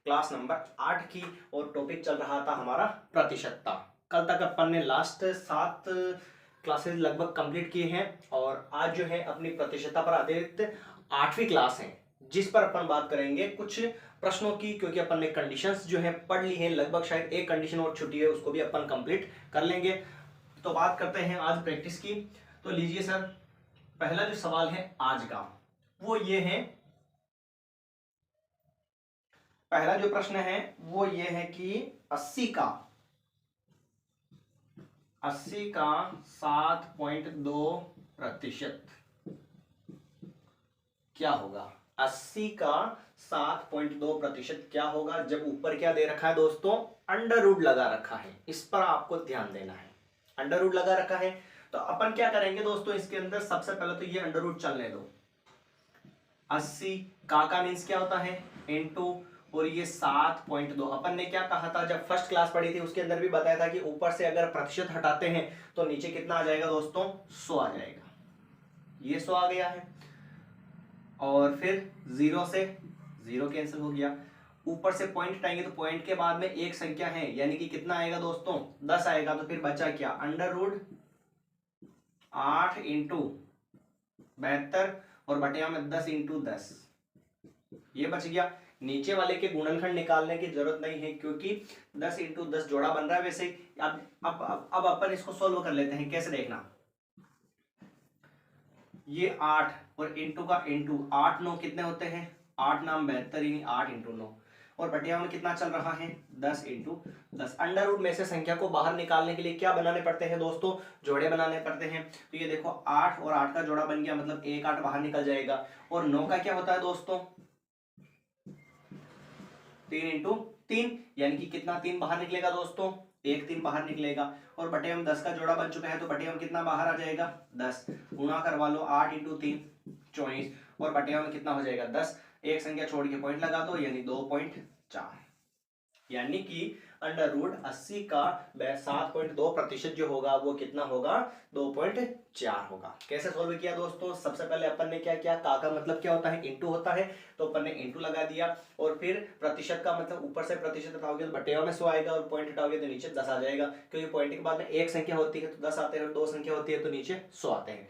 Class number 8 की, और topic चल रहा था हमारा प्रतिशतता। कल तक अपन ने लास्ट 7 क्लासेस लगभग कंप्लीट किए हैं, और आज जो है अपनी प्रतिशतता पर आधारित 8वीं क्लास है, जिस पर अपन बात करेंगे कुछ प्रश्नों की, क्योंकि अपन ने कंडीशंस जो है पढ़ ली है लगभग, शायद एक कंडीशन और छुट्टी है, उसको भी अपन कंप्लीट कर लेंगे। तो बात करते हैं आज प्रैक्टिस की। तो लीजिए सर, पहला जो सवाल है आज का वो ये है, पहला जो प्रश्न है वो ये है कि 80 का 7.2% क्या होगा। 80 का 7.2% क्या होगा, जब ऊपर क्या दे रखा है दोस्तों, अंडर रूट लगा रखा है। इस पर आपको ध्यान देना है, अंडर रूट लगा रखा है। तो अपन क्या करेंगे दोस्तों, इसके अंदर सबसे पहले तो ये अंडर रूट चलने दो। 80 का मीन्स क्या होता है, इनटू, और ये 7.2। अपन ने क्या कहा था जब फर्स्ट क्लास पढ़ी थी, उसके अंदर भी बताया था कि ऊपर से अगर प्रतिशत हटाते हैं तो नीचे कितना आ जाएगा दोस्तों, 100 आ जाएगा। ये 100 आ गया है, और फिर 0 से 0 कैंसिल हो गया। ऊपर से पॉइंट हटाएंगे तो पॉइंट के बाद में एक संख्या है, यानी कि कितना आएगा दोस्तों, 10 आएगा। तो फिर बचा क्या, अंडर रूट 8 इंटू 72 और बटे में 10 इंटू 10, ये बच गया। नीचे वाले के गुणनखंड निकालने की जरूरत नहीं है, क्योंकि 10 इंटू 10 जोड़ा बन रहा है वैसे ही। अब अपन इसको सोल्व कर लेते हैं। कैसे देखना, ये 8 और इंटू का इंटू, 8 9 कितने होते हैं, 8 नाम 72, यानी 8 इंटू 9, और बटिया में कितना चल रहा है, 10 इंटू 10। अंडर रूट में से संख्या को बाहर निकालने के लिए क्या बनाने पड़ते हैं दोस्तों, जोड़े बनाने पड़ते हैं। तो ये देखो 8 और 8 का जोड़ा बन गया, मतलब एक 8 बाहर निकल जाएगा। और 9 का क्या होता है दोस्तों, 3 इंटू 3, यानी कि कितना 3 बाहर निकलेगा दोस्तों, एक 3 बाहर निकलेगा। और बटे में 10 का जोड़ा बन चुका है, तो बटे में कितना बाहर आ जाएगा, 10। गुणा करवा लो, 8 इंटू 3 24, और बटे में कितना हो जाएगा, 10। एक संख्या छोड़ के पॉइंट लगा दो, यानी 2.4, यानी कि अंडर रूट 80 का 7.2% जो होगा वो कितना होगा, 2.4 होगा। कैसे सोल्व किया दोस्तों, सबसे पहले अपन ने क्या किया, का मतलब क्या होता है, इंटू होता है, तो अपन ने इंटू लगा दिया। और फिर प्रतिशत का मतलब ऊपर से प्रतिशत हटाओगे तो बटेवा में 100 आएगा, और पॉइंट हटाओगे तो नीचे 10 आ जाएगा, क्योंकि पॉइंट के बाद में एक संख्या होती है तो 10 आते हैं, और दो संख्या होती है तो नीचे 100 आते हैं।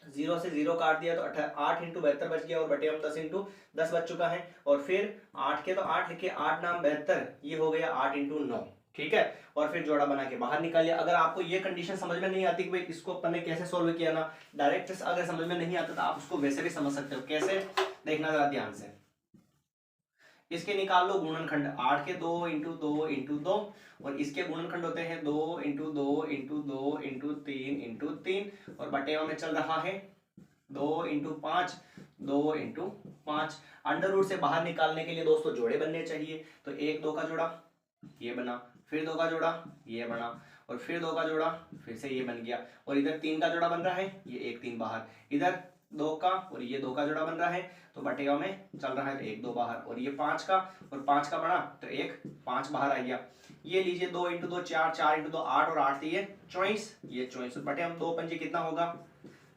0 से 0 काट दिया तो 8 इंटू 72 बच गया, और बटे हम 10 इंटू 10 बच चुका है। और फिर 8 के तो 8 लिखे, 8 नाम 72, ये हो गया 8 इंटू 9, ठीक है। और फिर जोड़ा बना के बाहर निकाल लिया। अगर आपको ये कंडीशन समझ में नहीं आती कि भाई इसको अपन ने कैसे सोल्व किया ना, डायरेक्ट अगर समझ में नहीं आता तो आप उसको वैसे भी समझ सकते हो। कैसे देखना जरा ध्यान से, इसके निकाल लो गुणनखंड, 8 के 2 इंटू 2 इंटू 2, और इसके गुणनखंड होते हैं 2 इंटू 2 इंटू 2 इंटू 3 इंटू 3, और बटेवा में चल रहा है 2 इंटू 5 2 इंटू 5। अंडर रूट से बाहर निकालने के लिए दोस्तों जोड़े बनने चाहिए, तो 1 2 का जोड़ा ये बना, फिर 2 का जोड़ा ये बना, और फिर 2 का जोड़ा फिर से ये बन गया, और इधर 3 का जोड़ा बन रहा है, ये 1 3 बाहर, इधर 2 का और ये 2 का जोड़ा बन रहा है, तो बटेगा में चल रहा है तो 1 2 बाहर, और ये 5 का और 5 का बना तो 1 5 बाहर आ गया। ये लीजिए 2 इंटू 2 4, 4 इंटू 2 8, और 8 ये 24, ये 24, बटे हम 2 पंजे कितना होगा,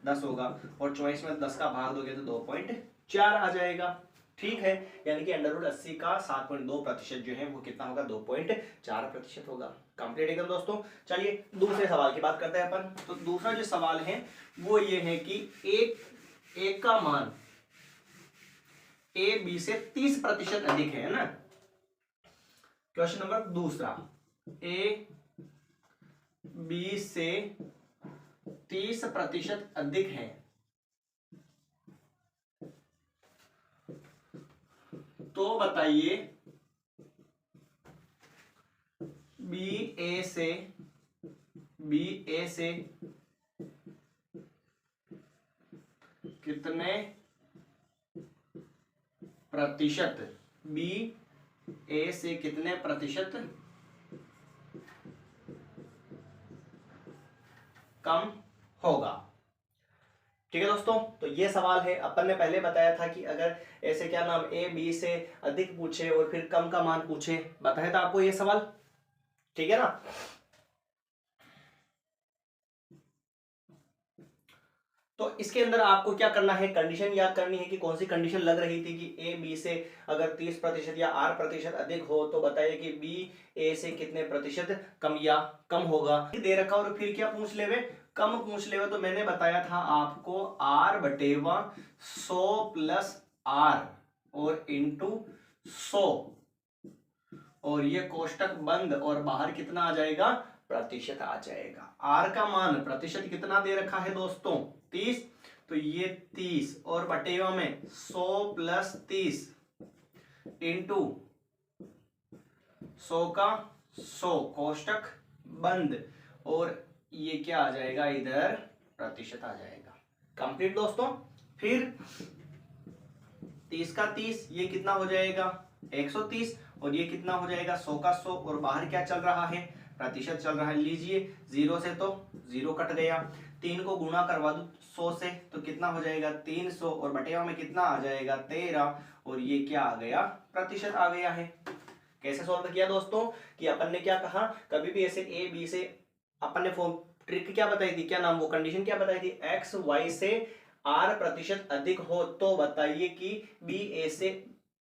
10 होगा, और 24 में 10 का भाग दोगे तो 2.4 आ जाएगा, ठीक है। यानी कि अंडर रूट 80 का 7.2% जो है वो कितना होगा, 2.4% होगा। कंप्लीट एकदम दोस्तों। चलिए दूसरे सवाल की बात करते हैं अपन। तो दूसरा जो सवाल है वो ये है कि एक का मान ए बी से 30% अधिक है ना। क्वेश्चन नंबर दूसरा, ए बी से 30% अधिक है, तो बताइए बी ए से कितने प्रतिशत, बी ए से कितने प्रतिशत कम होगा। ठीक है दोस्तों, तो ये सवाल है। अपन ने पहले बताया था कि अगर ऐसे क्या नाम ए बी से अधिक पूछे और फिर कम का मान पूछे, बताया था आपको ये सवाल, ठीक है ना। तो तो इसके अंदर आपको क्या करना है, कंडीशन याद करनी है कि कौन सी कंडीशन लग रही थी कि ए बी से अगर 30% या 8% अधिक हो तो बताइए कि बी ए से कितने प्रतिशत कम या कम होगा। दे रखा और फिर क्या पूछ लेवे, कम पूछ लेवे। तो मैंने बताया था आपको आर बटेवा 100 प्लस आर और इंटू 100 और ये कोष्टक बंद और बाहर कितना आ जाएगा, प्रतिशत आ जाएगा। आर का मान प्रतिशत कितना दे रखा है दोस्तों 30, तो ये 30 और बटेवा में 100 प्लस 30 इंटू 100 का 100 कोष्टक बंद और ये क्या आ जाएगा इधर प्रतिशत आ जाएगा। कंप्लीट दोस्तों। फिर 30 का 30 ये कितना हो जाएगा 130 और ये कितना हो जाएगा 100 का 100 और बाहर क्या चल रहा है प्रतिशत चल रहा है। लीजिए 0 से तो 0 कट गया, 3 को गुणा करवा दो 100 से तो कितना हो जाएगा 300 और बटेवा में कितना आ जाएगा 13 और ये क्या आ गया प्रतिशत आ गया है। कैसे सॉल्व किया दोस्तों कि अपन ने क्या कहा, कभी भी ऐसे ए बी से अपन ने फॉर्म ट्रिक क्या बताई थी, क्या नाम वो कंडीशन क्या बताई थी, एक्स वाई से आर प्रतिशत अधिक हो तो बताइए कि बी ए से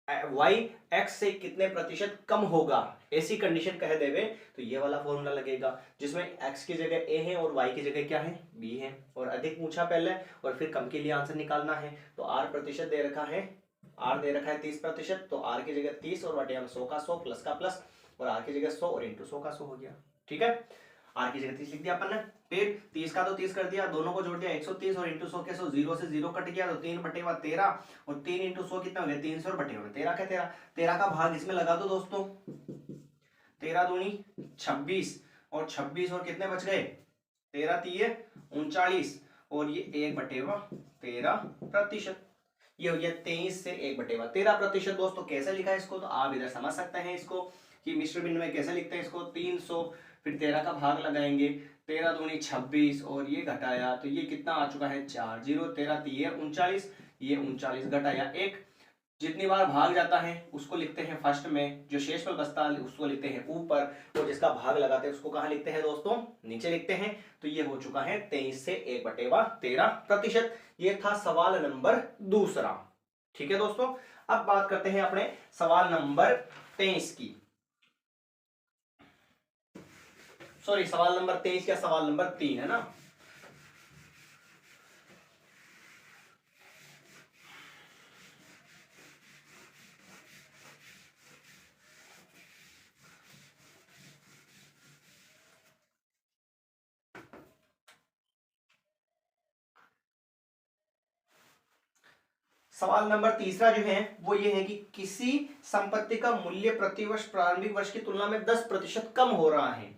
वाई एक्स से कितने प्रतिशत कम होगा। ऐसी कंडीशन कह देवे तो ये वाला फॉर्मूला लगेगा जिसमें एक्स की जगह ए है और वाई की जगह क्या है बी है और अधिक पूछा पहले और फिर कम के लिए आंसर निकालना है। तो आर प्रतिशत दे रखा है, आर दे रखा है 30% तो आर की जगह 30 और बटे हम 100 का 100 प्लस का प्लस और आर की जगह 100 और इंटू 100 का 100 हो गया। ठीक है, आर की जगह 30 लिख दिया अपन ने। फिर 30 का तो 30 कर दिया, दोनों को जोड़ दिया 130 और इंटू 100 के 100 0 से 0 कट गया तो 3 बटेवा 13 और 3 इंटू 100 कितना हो गया 300 और बटेवा 13 का 13, 13 का भाग इसमें लगा दो दोस्तों, 13 दूनी 26 और 26 और कितने बच गए 13 तीय 39 और ये 1/13%। ये हो गया 23 से 1/13%। दोस्तों कैसे लिखा है इसको तो आप इधर समझ सकते हैं इसको कि मिश्र भिन्न में कैसे लिखते हैं इसको, 300 फिर 13 का भाग लगाएंगे, 13 दूनी 26 और ये घटाया तो ये कितना आ चुका है 4, 0 13 तीय 39, ये 39 घटाया 1। जितनी बार भाग जाता है उसको लिखते हैं फर्स्ट में, जो शेष में बचता है उसको लिखते हैं ऊपर और जिसका भाग लगाते हैं उसको कहाँ लिखते हैं दोस्तों नीचे लिखते हैं। तो ये हो चुका है 23 से 1/13%। ये था सवाल नंबर दूसरा। ठीक है दोस्तों, अब बात करते हैं अपने सवाल नंबर 23 की, सॉरी सवाल नंबर 23 या सवाल नंबर 3 है ना। सवाल नंबर तीसरा जो है वो ये है कि किसी संपत्ति का मूल्य प्रतिवर्ष प्रारंभिक वर्ष की तुलना में 10% कम हो रहा है।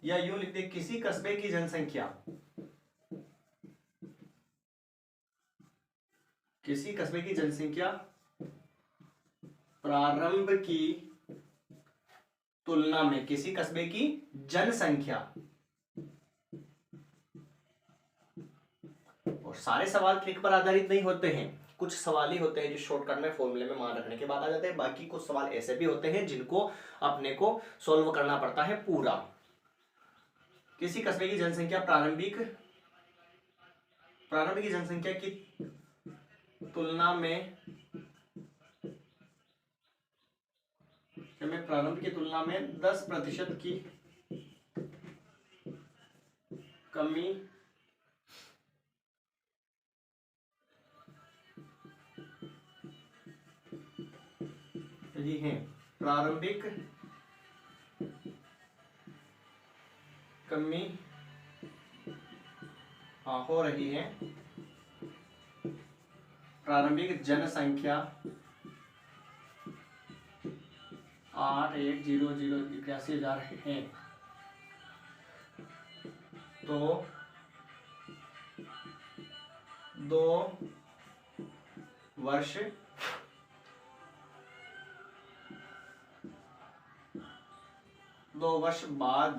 या यूं लिखते किसी कस्बे की जनसंख्या, किसी कस्बे की जनसंख्या प्रारंभ की तुलना में, किसी कस्बे की जनसंख्या, और सारे सवाल ट्रिक पर आधारित नहीं होते हैं, कुछ सवाल ही होते हैं जो शॉर्टकट में फॉर्मूले में मान रखने के बाद आ जाते हैं, बाकी कुछ सवाल ऐसे भी होते हैं जिनको अपने को सॉल्व करना पड़ता है पूरा। किसी कस्बे की जनसंख्या प्रारंभिक की जनसंख्या की तुलना में प्रारंभ की तुलना में 10% की कमी रही है, प्रारंभिक कमी हो रही है, प्रारंभिक जनसंख्या 8,1,0,0,81,000 है। तो 2 वर्ष बाद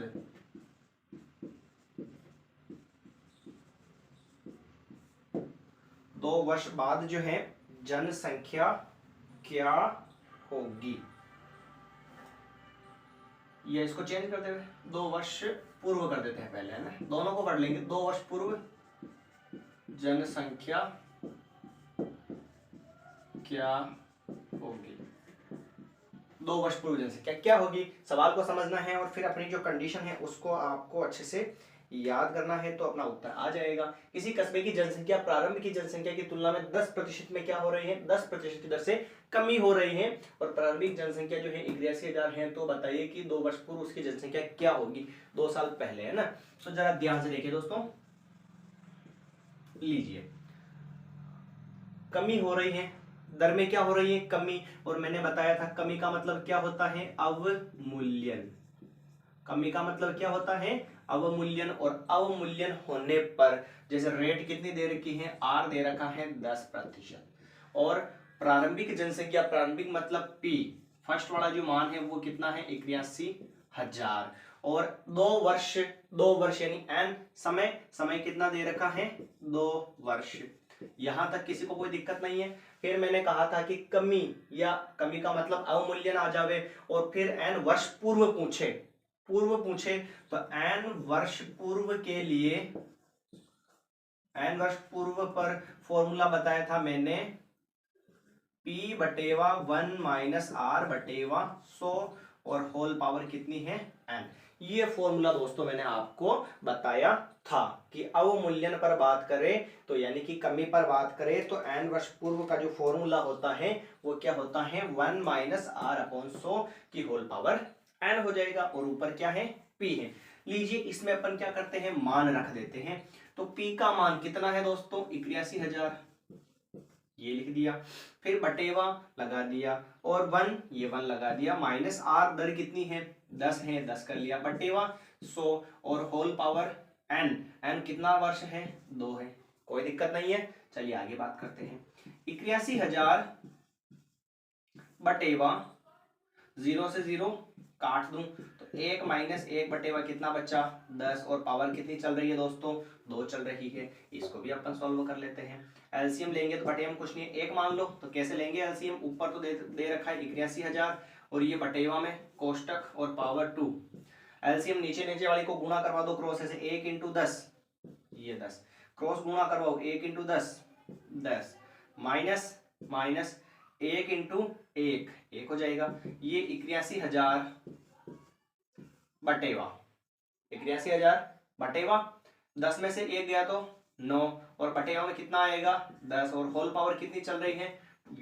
2 वर्ष बाद जो है जनसंख्या क्या होगी। ये इसको चेंज कर देते हैं, 2 वर्ष पूर्व कर देते हैं पहले, है ना, दोनों को पढ़ लेंगे। 2 वर्ष पूर्व जनसंख्या क्या होगी। 2 वर्ष पूर्व जनसंख्या क्या होगी, सवाल को समझना है और फिर अपनी जो कंडीशन है उसको आपको अच्छे से याद करना है, तो अपना उत्तर आ जाएगा। किसी कस्बे की जनसंख्या प्रारंभ की जनसंख्या की तुलना में 10% में क्या हो रही है, 10% की दर से कमी हो रही है, और प्रारंभिक जनसंख्या जो है 81,000 है। तो बताइए कि 2 वर्ष पूर्व उसकी जनसंख्या क्या होगी, 2 साल पहले, है ना। तो जरा ध्यान से देखिए दोस्तों, लीजिए, कमी हो रही है, दर में क्या हो रही है, कमी। और मैंने बताया था कमी का मतलब क्या होता है, अवमूल्यन। कमी का मतलब क्या होता है, अवमूल्यन। और अवमूल्यन होने पर जैसे रेट कितनी दे रखी है, आर दे रखा है 10%, और प्रारंभिक जनसंख्या, प्रारंभिक मतलब पी, फर्स्ट वाला जो मान है वो कितना है, 81,000, और 2 वर्ष यानी एन, समय कितना दे रखा है, 2 वर्ष। यहां तक किसी को कोई दिक्कत नहीं है। फिर मैंने कहा था कि कमी, या कमी का मतलब अवमूल्यन आ जावे, और फिर एन वर्ष पूर्व पूछे, तो एन वर्ष पूर्व के लिए, एन वर्ष पूर्व पर फॉर्मूला बताया था मैंने, P/1 माइनस R/100, और होल पावर कितनी है, n। ये फॉर्मूला दोस्तों मैंने आपको बताया था कि अवमूल्यन पर बात करें तो यानी कि कमी पर बात करें तो n वर्ष पूर्व का जो फॉर्मूला होता है वो क्या होता है, 1 माइनस R/100 की होल पावर n हो जाएगा, और ऊपर क्या है, P है। लीजिए, इसमें अपन क्या करते हैं, मान रख देते हैं। तो P का मान कितना है दोस्तों, 81,000, ये लिख दिया। फिर बटेवा लगा दिया, और 1, ये 1 लगा दिया, माइनस आर, दर कितनी है, 10 है, 10 कर लिया, बटेवा 100, और होल पावर n कितना वर्ष है, 2 है, कोई दिक्कत नहीं है। चलिए आगे बात करते हैं। 81,000 बटेवा 0 से 0 काट दूं तो 1 माइनस 1 बटेवा कितना बचा, 10, और पावर कितनी चल रही है दोस्तों, 2 चल रही है। इसको भी अपन सॉल्व कर लेते हैं। एलसीएम लेंगे तो बटेवा कुछ नहीं है, 1 मान लो, तो कैसे लेंगे एलसीएम, ऊपर तो दे रखा है 81,000, और ये बटेवा में कोष्टक और पावर 2। एलसीएम नीचे वाली को गुणा करवा दो क्रॉस से, 1 इंटू 10, ये 10, क्रॉस गुणा करवाओ, 1 इंटू 10, 10, माइनस माइनस 1 इंटू 1, 1 हो जाएगा। ये 81,000 बटेवा, 81,000 बटेवा 10 में से 1 गया तो 9, और बटेवा में कितना आएगा, 10, और होल पावर कितनी चल रही है।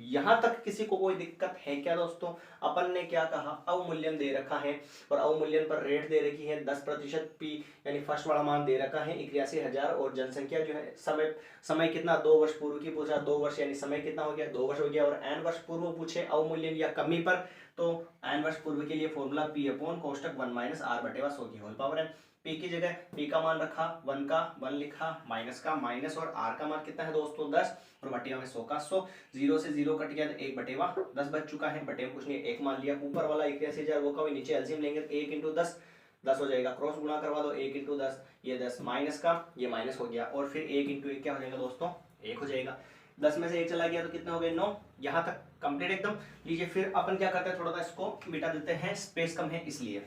यहां तक किसी को कोई दिक्कत है क्या दोस्तों। अपन ने क्या कहा, अवमूल्यन दे रखा है, और अवमूल्यन पर रेट दे रखी है 10%, पी यानी फर्स्ट वाला मान दे रखा है 81,000, और जनसंख्या जो है, समय कितना, 2 वर्ष पूर्व की पूछा, 2 वर्ष यानी समय कितना हो गया, 2 वर्ष हो गया, और एन वर्ष पूर्व पूछे अवमूल्यन या कमी पर, तो एन वर्ष पूर्व के लिए फॉर्मूला पी अपॉन कोष्टक 1 माइनस आर बटेवा 100 की होल पावर है। पी की जगह पी का मान रखा, 1 का 1 लिखा, माइनस का माइनस, और आर का मान कितना है दोस्तों, 10, और बटेवा में 100 का 100, 0 से 0 कट गया तो 1 बटेवा 10 बच चुका है। बटेवा कुछ नहीं, 1 मान लिया। ऊपर वाला 81,000 वो का नीचे एलसीएम लेंगे तो 1 इंटू 10, 10 हो जाएगा, क्रॉस गुणा करवा दो, 1 इंटू 10, ये 10, माइनस का ये माइनस हो गया, और फिर 1 इंटू 1 क्या हो जाएगा दोस्तों, 1 हो जाएगा। 10 में से 1 चला गया तो कितने हो गए, 9। यहाँ तक कंप्लीट एकदम। लीजिए, फिर अपन क्या करते हैं, थोड़ा सा इसको मिटा देते हैं, स्पेस कम है इसलिए।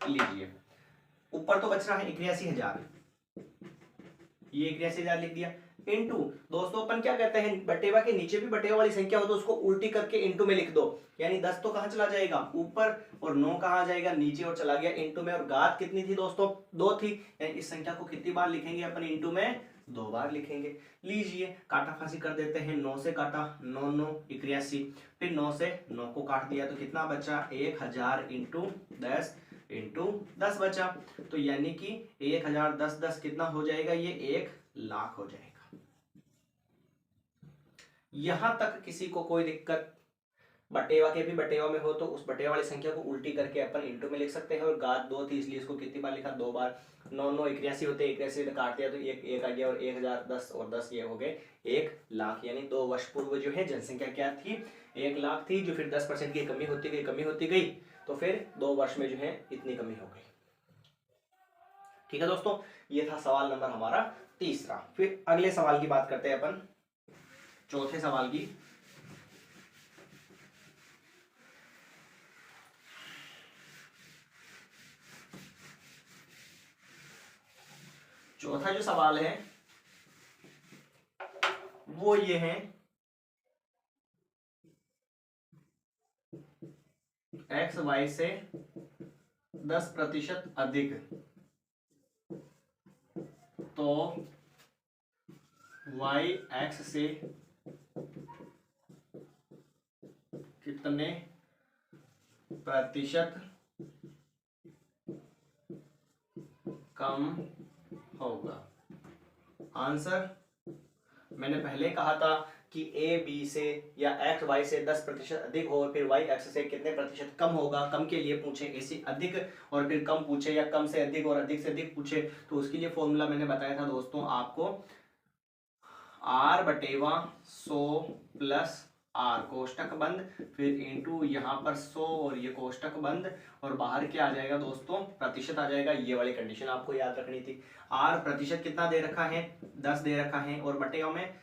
लीजिए, ऊपर तो बच रहा है 81,000, ये 81,000 लिख दिया, इनटू दोस्तों अपन क्या कहते हैं, बटेवा के नीचे भी बटेवा वाली संख्या हो तो उसको उल्टी करके इनटू में लिख दो, यानी 10 तो कहां चला जाएगा, ऊपर, और 9 कहां जाएगा, नीचे, और चला गया इनटू में। और घात कितनी थी दोस्तों, 2 थी, यानी इस संख्या को कितनी बार लिखेंगे अपन, इनटू में 2 बार लिखेंगे। लीजिए, काटा फांसी कर देते हैं, 9 से काटा, 9 9 81, फिर 9 से 9 को काट दिया तो कितना बचा, 1000 इंटू 10 इंटू 10 बचा, तो यानी कि 1000 10 10 कितना हो जाएगा, ये 1 लाख हो जाएगा। यहां तक किसी को कोई दिक्कत, बटेवा के भी बटेवा में हो तो उस बटेवा वाली संख्या को उल्टी करके अपन इंटू में लिख सकते हैं, और घात 2 थी इसलिए इसको कितनी बार लिखा, 2 बार। 9 9 81 होते, 81 काट दिया तो 1 1 आ गया, और 1000 10 और 10 ये हो गए 1 लाख, यानी 2 वर्ष पूर्व जो है जनसंख्या क्या थी, 1 लाख थी, जो फिर 10% की कमी होती गई, तो फिर 2 वर्ष में जो है इतनी कमी हो गई। ठीक है दोस्तों, ये था सवाल नंबर हमारा तीसरा। फिर अगले सवाल की बात करते हैं अपन, चौथे सवाल की। चौथा जो सवाल है वो ये है, एक्स वाई से 10% अधिक तो वाई एक्स से कितने प्रतिशत कम होगा। आंसर मैंने पहले कहा था कि ए बी से या एक्स वाई से 10% अधिक हो, फिर वाई एक्स से कितने प्रतिशत कम होगा। कम के लिए पूछे ऐसी अधिक और फिर कम पूछे, या कम से अधिक और अधिक से अधिक पूछे, तो उसके लिए फॉर्मूला मैंने बताया था दोस्तों आपको, R/100 प्लस आर कोष्टक बंद, फिर इंटू यहाँ पर 100 और ये कोष्टक बंद, और बाहर क्या आ जाएगा दोस्तों, प्रतिशत आ जाएगा। ये वाली कंडीशन आपको याद रखनी थी। आर प्रतिशत कितना दे रखा है, 10 दे रखा है, और बटेगा में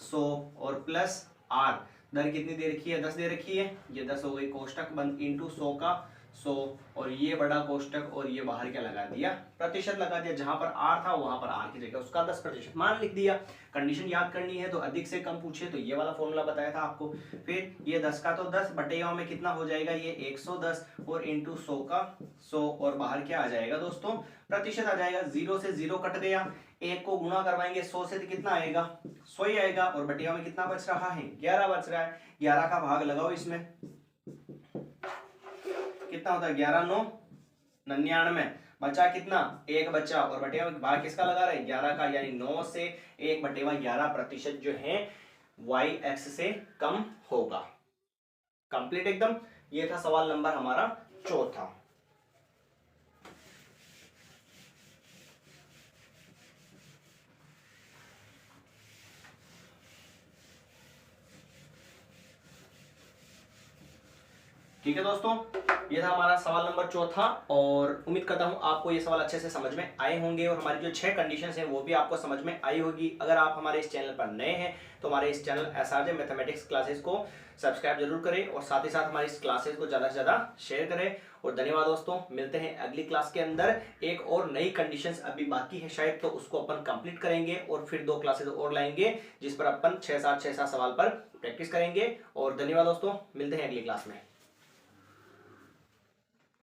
100 और प्लस आर दर कितनी दे रखी है, 10 दे रखी है, ये 10 हो गई, कोष्टक बंद इंटू 100 का 100, और ये बड़ा कोष्टक, और ये बाहर क्या लगा दिया, प्रतिशत लगा दिया। जहां पर आर था वहां पर आर की जगह उसका 10% मान लिख दिया। कंडीशन याद करनी है तो अधिक से कम पूछे तो ये वाला फॉर्मूला बताया था आपको। फिर ये 10 का तो 10 बटेगा में कितना हो जाएगा, ये 110 और इंटू 100 का 100, और बाहर क्या आ जाएगा दोस्तों, प्रतिशत आ जाएगा। 0 से 0 कट गया, एक को गुणा करवाएंगे 100 से तो कितना आएगा, 100 ही आएगा, और बटेगा में कितना बच रहा है, 11 बच रहा है। 11 का भाग लगाओ इसमें, कितना होता है, 11 9 99, बचा कितना, एक बचा, और बटेवा भाग किसका लगा रहे हैं, 11 का, यानी 9 से 1/11% जो है वाई एक्स से कम होगा। कंप्लीट एकदम। ये था सवाल नंबर हमारा चौथा। ठीक है दोस्तों, ये था हमारा सवाल नंबर चौथा, और उम्मीद करता हूं आपको ये सवाल अच्छे से समझ में आए होंगे, और हमारी जो 6 कंडीशंस हैं वो भी आपको समझ में आई होगी। अगर आप हमारे इस चैनल पर नए हैं तो हमारे इस चैनल एसआरजे मैथमेटिक्स क्लासेस को सब्सक्राइब जरूर करें, और साथ ही साथ हमारी इस क्लासेस को ज़्यादा से ज़्यादा शेयर करें। और धन्यवाद दोस्तों, मिलते हैं अगली क्लास के अंदर। एक और नई कंडीशंस अभी बाकी है शायद, तो उसको अपन कंप्लीट करेंगे, और फिर 2 क्लासेस और लाएंगे जिस पर अपन 6-7 सवाल पर प्रैक्टिस करेंगे। और धन्यवाद दोस्तों, मिलते हैं अगली क्लास में।